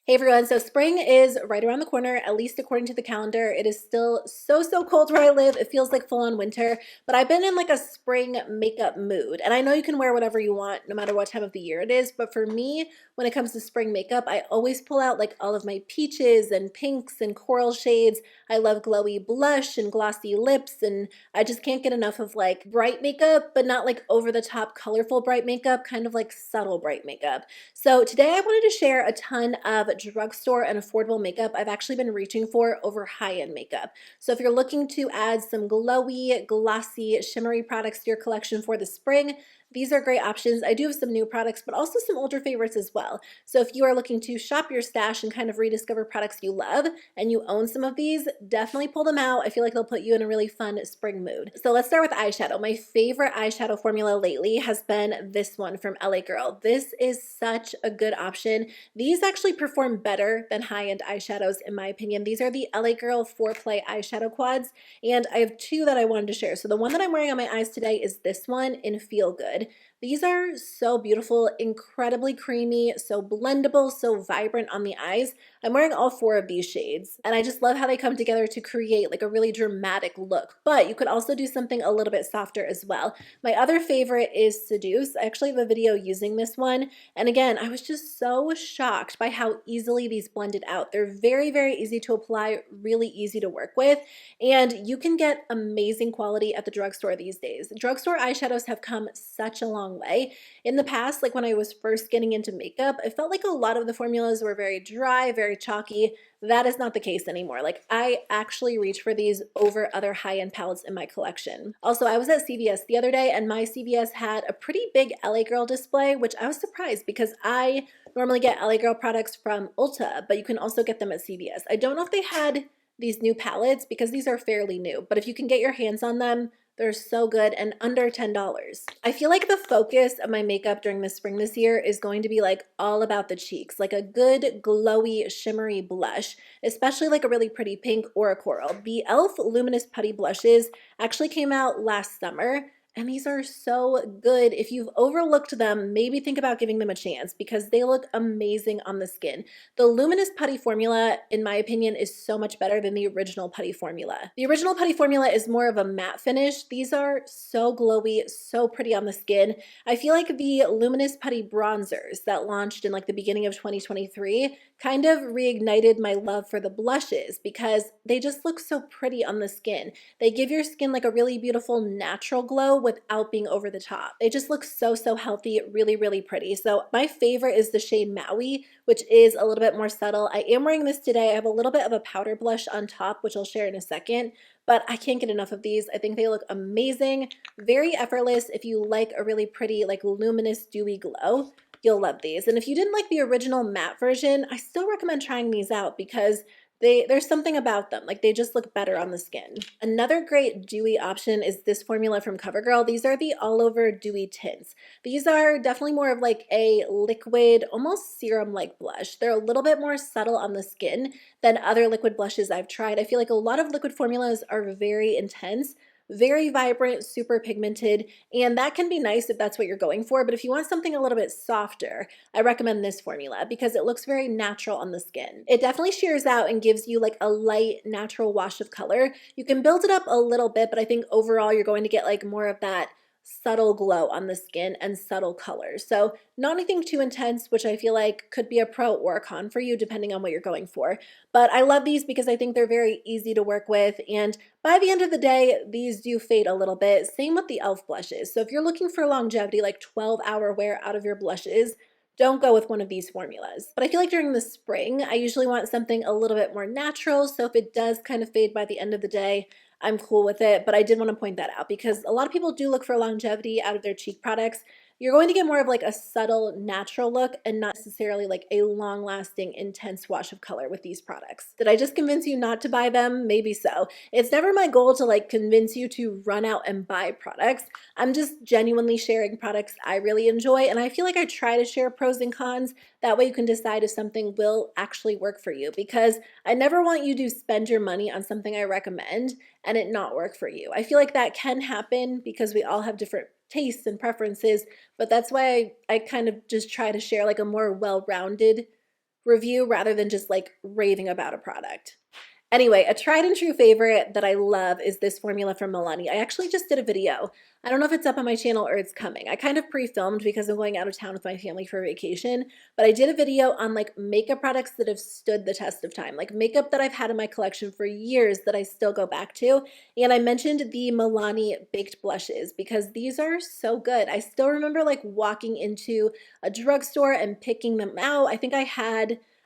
Hey everyone, so spring is right around the corner, at least according to the calendar. It is still so cold where I live. It feels like full on winter, but I've been in like a spring makeup mood. And I know you can wear whatever you want no matter what time of the year it is, but for me, when it comes to spring makeup, I always pull out like all of my peaches and pinks and coral shades. I love glowy blush and glossy lips, and I just can't get enough of like bright makeup, but not like over the top colorful bright makeup, kind of like subtle bright makeup. So today I wanted to share a ton of drugstore and affordable makeup I've actually been reaching for over high-end makeup. So if you're looking to add some glowy, glossy, shimmery products to your collection for the spring, these are great options. I do have some new products, but also some older favorites as well. So if you are looking to shop your stash and kind of rediscover products you love and you own some of these, definitely pull them out. I feel like they'll put you in a really fun spring mood. So let's start with eyeshadow. My favorite eyeshadow formula lately has been this one from LA Girl. This is such a good option. These actually perform better than high-end eyeshadows in my opinion. These are the LA Girl 4-Play eyeshadow quads, and I have two that I wanted to share. So the one that I'm wearing on my eyes today is this one in Feel Good. These are so beautiful, incredibly creamy, so blendable, so vibrant on the eyes. I'm wearing all four of these shades, and I just love how they come together to create like a really dramatic look, but you could also do something a little bit softer as well. My other favorite is Seduce. I actually have a video using this one, and again, I was just so shocked by how easily these blended out. They're very easy to apply, really easy to work with, and you can get amazing quality at the drugstore these days. Drugstore eyeshadows have come such a long way. In the past, like when I was first getting into makeup, I felt like a lot of the formulas were very dry, very chalky. That is not the case anymore. Like I actually reach for these over other high-end palettes in my collection. Also, I was at CVS the other day and my CVS had a pretty big LA Girl display, which I was surprised because I normally get LA Girl products from Ulta, but you can also get them at CVS. I don't know if they had these new palettes because these are fairly new, but if you can get your hands on them, they're so good and under $10. I feel like the focus of my makeup during the spring this year is going to be like all about the cheeks, like a good glowy shimmery blush, especially like a really pretty pink or a coral. The e.l.f. Luminous Putty Blushes actually came out last summer, and these are so good. If you've overlooked them, maybe think about giving them a chance because they look amazing on the skin. The Luminous Putty formula, in my opinion, is so much better than the original Putty formula. The original Putty formula is more of a matte finish. These are so glowy, so pretty on the skin. I feel like the Luminous Putty bronzers that launched in like the beginning of 2023 kind of reignited my love for the blushes because they just look so pretty on the skin. They give your skin like a really beautiful natural glow without being over the top. They just look so healthy, really pretty. So my favorite is the shade Maui, which is a little bit more subtle. I am wearing this today. I have a little bit of a powder blush on top, which I'll share in a second, but I can't get enough of these. I think they look amazing, very effortless. If you like a really pretty, like luminous, dewy glow, you'll love these. And if you didn't like the original matte version, I still recommend trying these out because there's something about them, like they just look better on the skin. Another great dewy option is this formula from Covergirl. These are the all over dewy tints. These are definitely more of like a liquid, almost serum-like blush. They're a little bit more subtle on the skin than other liquid blushes I've tried. I feel like a lot of liquid formulas are very intense, very vibrant, super pigmented, and that can be nice if that's what you're going for. But if you want something a little bit softer, I recommend this formula because it looks very natural on the skin. It definitely shears out and gives you like a light, natural wash of color. You can build it up a little bit, but I think overall you're going to get like more of that subtle glow on the skin and subtle color. So not anything too intense, which I feel like could be a pro or a con for you depending on what you're going for. But I love these because I think they're very easy to work with, and by the end of the day, these do fade a little bit. Same with the e.l.f. blushes. So if you're looking for longevity, like 12-hour wear out of your blushes, don't go with one of these formulas. But I feel like during the spring, I usually want something a little bit more natural. So if it does kind of fade by the end of the day, I'm cool with it. But I did want to point that out because a lot of people do look for longevity out of their cheek products. You're going to get more of like a subtle, natural look and not necessarily like a long-lasting, intense wash of color with these products. Did I just convince you not to buy them? Maybe so. It's never my goal to like convince you to run out and buy products. I'm just genuinely sharing products I really enjoy, and I feel like I try to share pros and cons. That way you can decide if something will actually work for you, because I never want you to spend your money on something I recommend and it not work for you. I feel like that can happen because we all have different tastes and preferences, but that's why I kind of just try to share like a more well-rounded review rather than just like raving about a product. Anyway, a tried and true favorite that I love is this formula from Milani. I actually just did a video. I don't know if it's up on my channel or it's coming. I kind of pre-filmed because I'm going out of town with my family for vacation, but I did a video on like makeup products that have stood the test of time, like makeup that I've had in my collection for years that I still go back to. And I mentioned the Milani baked blushes because these are so good. I still remember like walking into a drugstore and picking them out.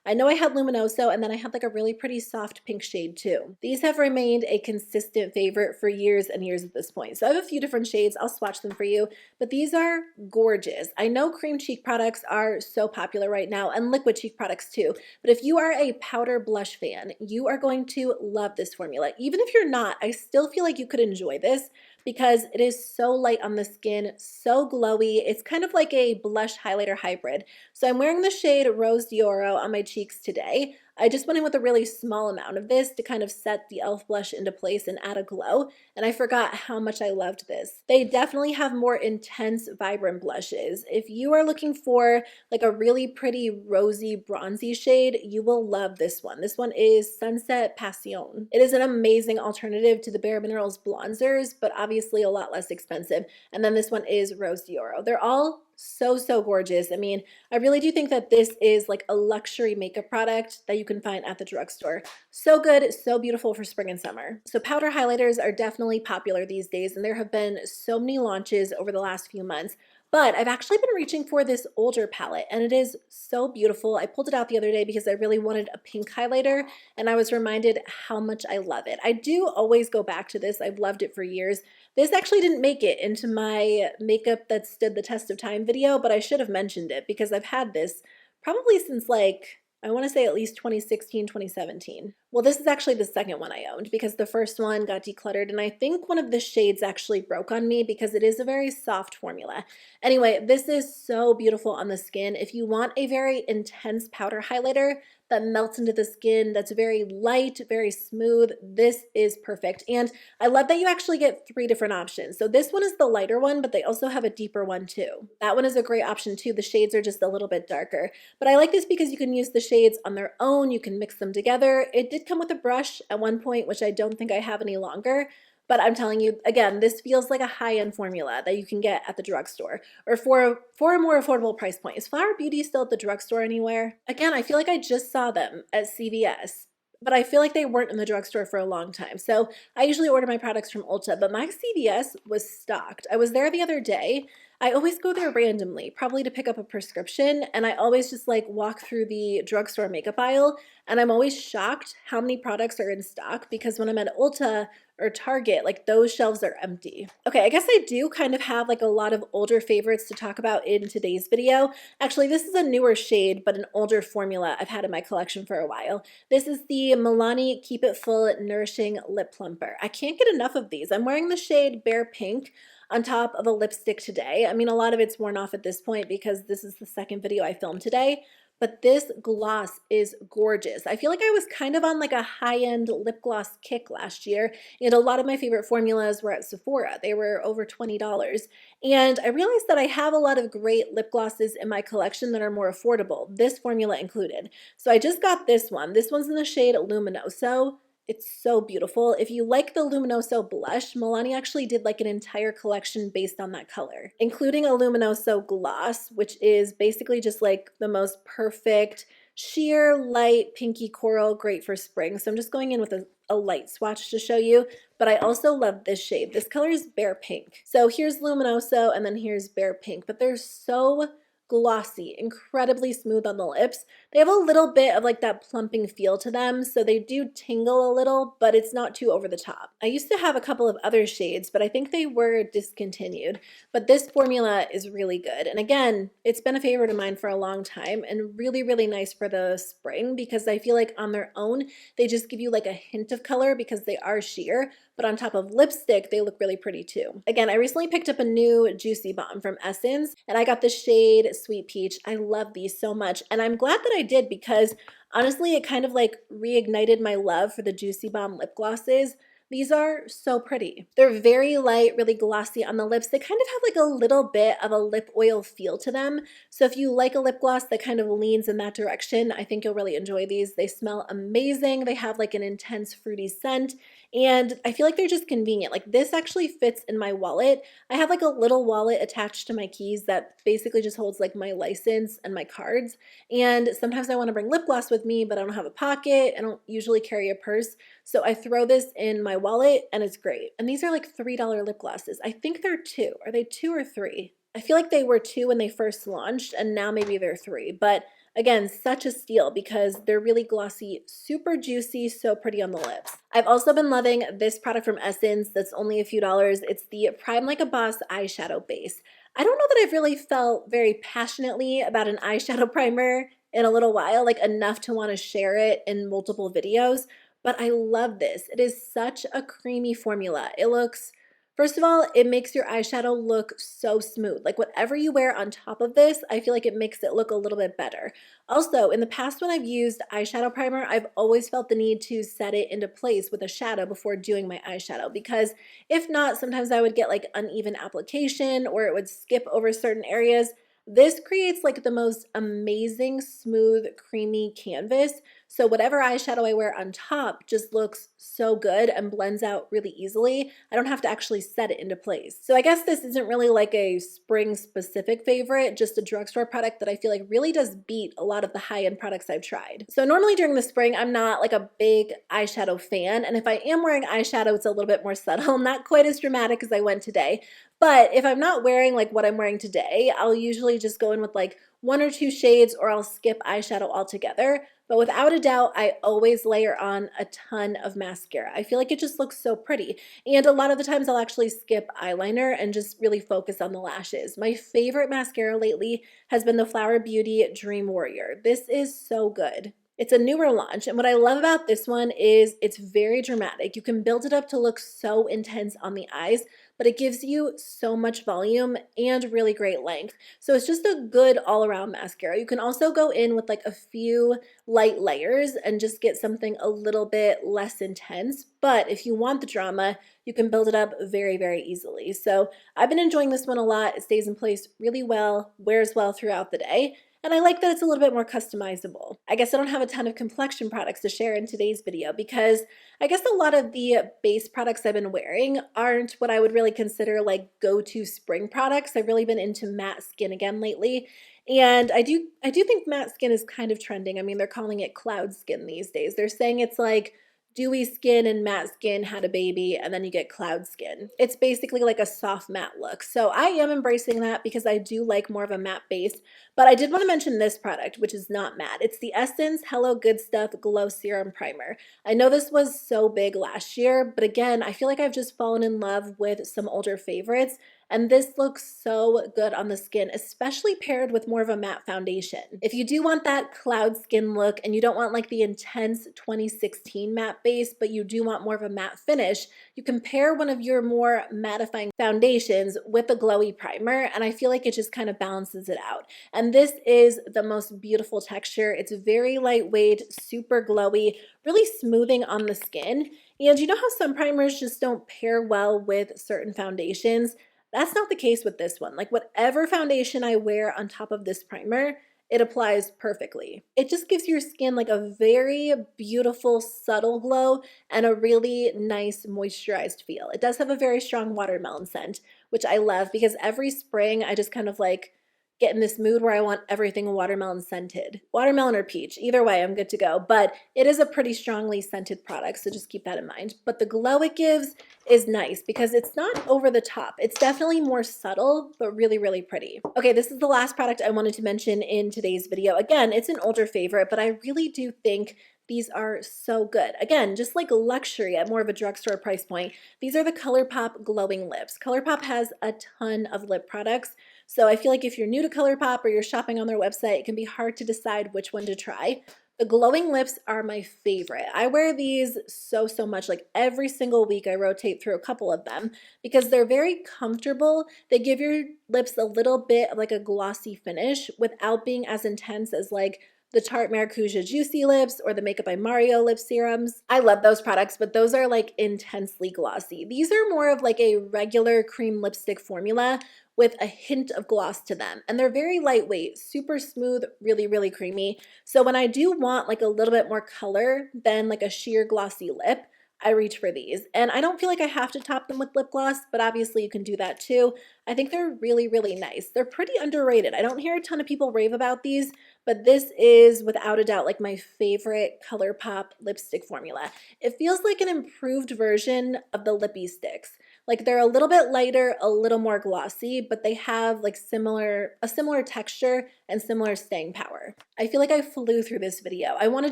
I know I had Luminoso, and then I had like a really pretty soft pink shade too. These have remained a consistent favorite for years and years at this point. So I have a few different shades. I'll swatch them for you, but these are gorgeous. I know cream cheek products are so popular right now and liquid cheek products too, but if you are a powder blush fan, you are going to love this formula. Even if you're not, I still feel like you could enjoy this because it is so light on the skin, so glowy. It's kind of like a blush highlighter hybrid. So I'm wearing the shade Rose d'Oro on my cheeks today. I just went in with a really small amount of this to kind of set the e.l.f. blush into place and add a glow, and I forgot how much I loved this. They definitely have more intense, vibrant blushes. If you are looking for like a really pretty rosy, bronzy shade, you will love this one. This one is Sunset Passion. It is an amazing alternative to the Bare Minerals bronzers, but obviously a lot less expensive. And then this one is Rose d'Oro. They're all so gorgeous. I mean, I really do think that this is like a luxury makeup product that you can find at the drugstore. So good, so beautiful for spring and summer. So powder highlighters are definitely popular these days, and there have been so many launches over the last few months. But I've actually been reaching for this older palette, and it is so beautiful. I pulled it out the other day because I really wanted a pink highlighter, and I was reminded how much I love it. I do always go back to this. I've loved it for years. This actually didn't make it into my makeup that stood the test of time video, but I should have mentioned it because I've had this probably since like, I want to say at least 2016, 2017. Well, this is actually the second one I owned because the first one got decluttered, and I think one of the shades actually broke on me because it is a very soft formula. Anyway, this is so beautiful on the skin. If you want a very intense powder highlighter that melts into the skin, that's very light, very smooth, this is perfect. And I love that you actually get 3 different options. So this one is the lighter one, but they also have a deeper one too. That one is a great option too. The shades are just a little bit darker. But I like this because you can use the shades on their own. You can mix them together. It did come with a brush at one point, which I don't think I have any longer. But I'm telling you, again, this feels like a high-end formula that you can get at the drugstore or for a more affordable price point. Is Flower Beauty still at the drugstore anywhere? Again, I feel like I just saw them at CVS, but I feel like they weren't in the drugstore for a long time. So I usually order my products from Ulta, but my CVS was stocked. I was there the other day. I always go there randomly, probably to pick up a prescription, and I always just like walk through the drugstore makeup aisle, and I'm always shocked how many products are in stock because when I'm at Ulta or Target, like those shelves are empty. Okay, I guess I do kind of have like a lot of older favorites to talk about in today's video. Actually, this is a newer shade, but an older formula I've had in my collection for a while. This is the Milani Keep It Full Nourishing Lip Plumper. I can't get enough of these. I'm wearing the shade Bare Pink on top of a lipstick today. I mean, a lot of it's worn off at this point because this is the second video I filmed today, but this gloss is gorgeous. I feel like I was kind of on like a high-end lip gloss kick last year, and a lot of my favorite formulas were at Sephora. They were over $20. And I realized that I have a lot of great lip glosses in my collection that are more affordable, this formula included. So I just got this one. This one's in the shade Luminoso. It's so beautiful. If you like the Luminoso blush, Milani actually did like an entire collection based on that color, including a Luminoso gloss, which is basically just like the most perfect sheer light pinky coral, great for spring. So I'm just going in with a light swatch to show you, but I also love this shade. This color is Bare Pink. So here's Luminoso and then here's Bare Pink, but they're so glossy, incredibly smooth on the lips. They have a little bit of like that plumping feel to them, so they do tingle a little, but it's not too over the top. I used to have a couple of other shades, but I think they were discontinued. But this formula is really good. And again, it's been a favorite of mine for a long time and really nice for the spring because I feel like on their own, they just give you like a hint of color because they are sheer, but on top of lipstick, they look really pretty too. Again, I recently picked up a new Juicy Bomb from Essence, and I got the shade Sweet Peach. I love these so much, and I'm glad that I did because honestly, it kind of like reignited my love for the Juicy Bomb lip glosses. These are so pretty. They're very light, really glossy on the lips. They kind of have like a little bit of a lip oil feel to them. So if you like a lip gloss that kind of leans in that direction, I think you'll really enjoy these. They smell amazing. They have like an intense fruity scent, and I feel like they're just convenient. Like this actually fits in my wallet. I have like a little wallet attached to my keys that basically just holds like my license and my cards. And sometimes I want to bring lip gloss with me, but I don't have a pocket. I don't usually carry a purse. So I throw this in my wallet and it's great. And these are like $3 lip glosses. I think they're two. Are they two or three? I feel like they were two when they first launched and now maybe they're three. But again, such a steal because they're really glossy, super juicy, so pretty on the lips. I've also been loving this product from Essence that's only a few dollars. It's the Prime Like a Boss eyeshadow base. I don't know that I've really felt very passionately about an eyeshadow primer in a little while, like enough to want to share it in multiple videos, but I love this. It is such a creamy formula. It looks, first of all, it makes your eyeshadow look so smooth. Like whatever you wear on top of this, I feel like it makes it look a little bit better. Also, in the past when I've used eyeshadow primer, I've always felt the need to set it into place with a shadow before doing my eyeshadow because if not, sometimes I would get like uneven application or it would skip over certain areas. This creates like the most amazing, smooth, creamy canvas. So whatever eyeshadow I wear on top just looks so good and blends out really easily. I don't have to actually set it into place. So I guess this isn't really like a spring specific favorite, just a drugstore product that I feel like really does beat a lot of the high-end products I've tried. So normally during the spring, I'm not like a big eyeshadow fan. And if I am wearing eyeshadow, it's a little bit more subtle, not quite as dramatic as I went today. But if I'm not wearing like what I'm wearing today, I'll usually just go in with like one or two shades or I'll skip eyeshadow altogether. But without a doubt, I always layer on a ton of mascara. I feel like it just looks so pretty. And a lot of the times I'll actually skip eyeliner and just really focus on the lashes. My favorite mascara lately has been the Flower Beauty Dream Warrior. This is so good. It's a newer launch, and what I love about this one is it's very dramatic. You can build it up to look so intense on the eyes, but it gives you so much volume and really great length. So it's just a good all-around mascara. You can also go in with like a few light layers and just get something a little bit less intense. But if you want the drama, you can build it up very, very easily. So I've been enjoying this one a lot. It stays in place really well, wears well throughout the day. And I like that it's a little bit more customizable. I guess I don't have a ton of complexion products to share in today's video because I guess a lot of the base products I've been wearing aren't what I would really consider like go-to spring products. I've really been into matte skin again lately. And I do think matte skin is kind of trending. I mean, they're calling it cloud skin these days. They're saying it's like dewy skin and matte skin had a baby and then you get cloud skin. It's basically like a soft matte look. So I am embracing that because I do like more of a matte base. But I did want to mention this product, which is not matte. It's the Essence Hello Good Stuff Glow Serum Primer. I know this was so big last year, but again, I feel like I've just fallen in love with some older favorites. And this looks so good on the skin, especially paired with more of a matte foundation. If you do want that cloud skin look and you don't want like the intense 2016 matte base, but you do want more of a matte finish, you can pair one of your more mattifying foundations with a glowy primer, and I feel like it just kind of balances it out. And this is the most beautiful texture. It's very lightweight, super glowy, really smoothing on the skin. And you know how some primers just don't pair well with certain foundations? That's not the case with this one. Like whatever foundation I wear on top of this primer, it applies perfectly. It just gives your skin like a very beautiful, subtle glow and a really nice moisturized feel. It does have a very strong watermelon scent, which I love because every spring I just kind of like get in this mood where I want everything watermelon scented. Watermelon or peach, either way, I'm good to go. But it is a pretty strongly scented product, so just keep that in mind. But the glow it gives is nice because it's not over the top. It's definitely more subtle, but really, really pretty. Okay, this is the last product I wanted to mention in today's video. Again, it's an older favorite, but I really do think these are so good. Again, just like luxury at more of a drugstore price point. These are the ColourPop glowing lips. ColourPop has a ton of lip products. So I feel like if you're new to ColourPop or you're shopping on their website, it can be hard to decide which one to try. The glowing lips are my favorite. I wear these so much. Like every single week I rotate through a couple of them because they're very comfortable. They give your lips a little bit of like a glossy finish without being as intense as like the Tarte Maracuja Juicy Lips or the Makeup by Mario lip serums. I love those products, but those are like intensely glossy. These are more of like a regular cream lipstick formula with a hint of gloss to them. And they're very lightweight, super smooth, really, really creamy. So when I do want like a little bit more color than like a sheer glossy lip, I reach for these. And I don't feel like I have to top them with lip gloss, but obviously you can do that too. I think they're really, really nice. They're pretty underrated. I don't hear a ton of people rave about these, but this is without a doubt like my favorite ColourPop lipstick formula. It feels like an improved version of the lippy sticks. Like they're a little bit lighter, a little more glossy, but they have like a similar texture and similar staying power. I feel like I flew through this video. I want to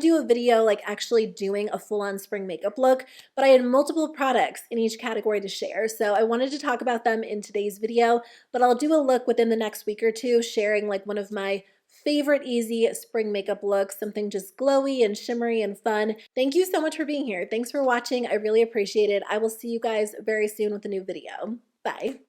do a video like actually doing a full-on spring makeup look, but I had multiple products in each category to share. So I wanted to talk about them in today's video, but I'll do a look within the next week or two, sharing like one of my favorite easy spring makeup looks, something just glowy and shimmery and fun. Thank you so much for being here. Thanks for watching. I really appreciate it. I will see you guys very soon with a new video. Bye.